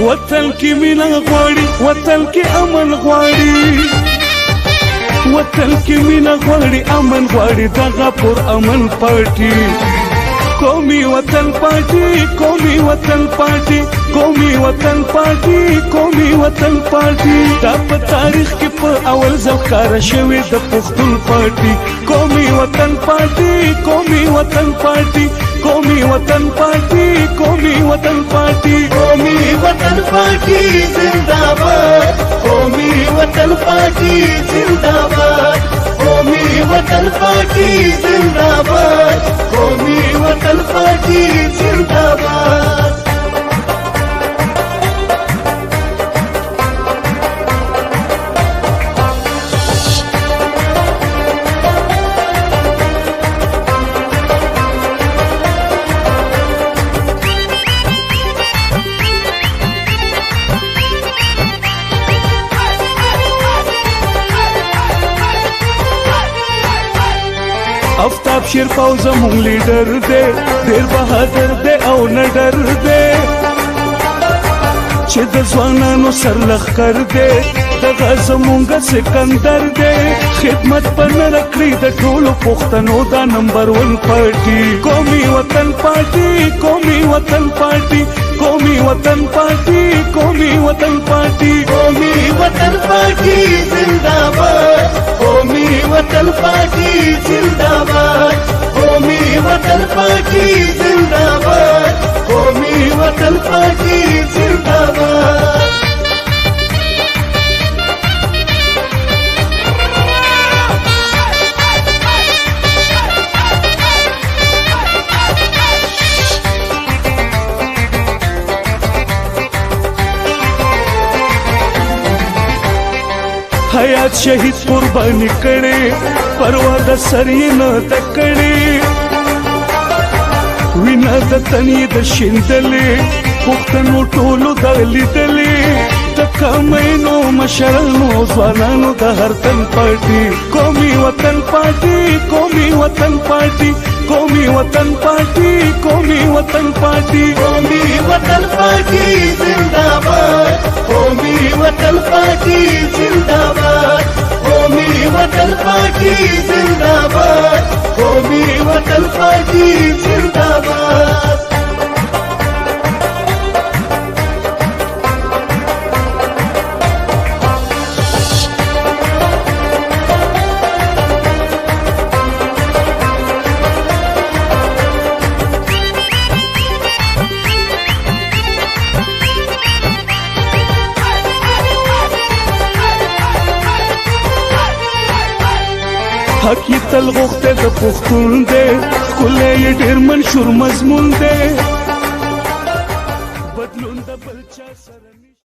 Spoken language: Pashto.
وطن کې مینه غواړي وطن کې امن غواړي وطن کې مینه غواړي امن غواړي دغه پر امن پارټي قومي وطن پارټي قومي وطن پارټي قومي وطن پارټي قومي وطن پارټي دا په تاریخ کې په اول ځل ښکاره شوې د پښتون پارټي قومي وطن پارټي قومي وطن پارټي قومي وطن پارټي قومي وطن پارټي قومي وطن پارټي زنده‌باد قومي وطن پارټي زنده‌باد قومي وطن پارټي زنده‌باد قومي وطن پارټي زنده‌باد افتاب شیر فوز مونږ لیډر دی ډیر بهادر دی او نه ډر دی چې د ځوانانو سر لښکر دی دغه زمونږ سکندر دی خدمت په نه کړي د ټولو پښتنو دا نمبر 1 پارټي قومي وطن پارټي قومي وطن پارټي قومي وطن پارټي قومي وطن پارټي قومي وطن پارټي زنده‌باد قومي وطن پارټي زنده‌باد قومي وطن پارټي زنده‌باد قومي وطن پارټي زنده‌باد حیات شهید قربانی کړي پروا د سر یې نه تکړي وینا د تنې د شیندلې پښتنو ټولو د لیدلې د کمینو مشرانو ځوانانو د هر تن پارټي قومي وطن پارټي قومي وطن پارټي قومي وطن پارټي قومي وطن پارټي قومي وطن پارټي زنده‌باد قومي وطن پارټي زنده‌باد قومي وطن پارټي زنده‌باد قومي وطن پارټي زنده‌باد حق یې تل غوښته د پښتون دی ښکلی یې ډېر منشور مضمون دی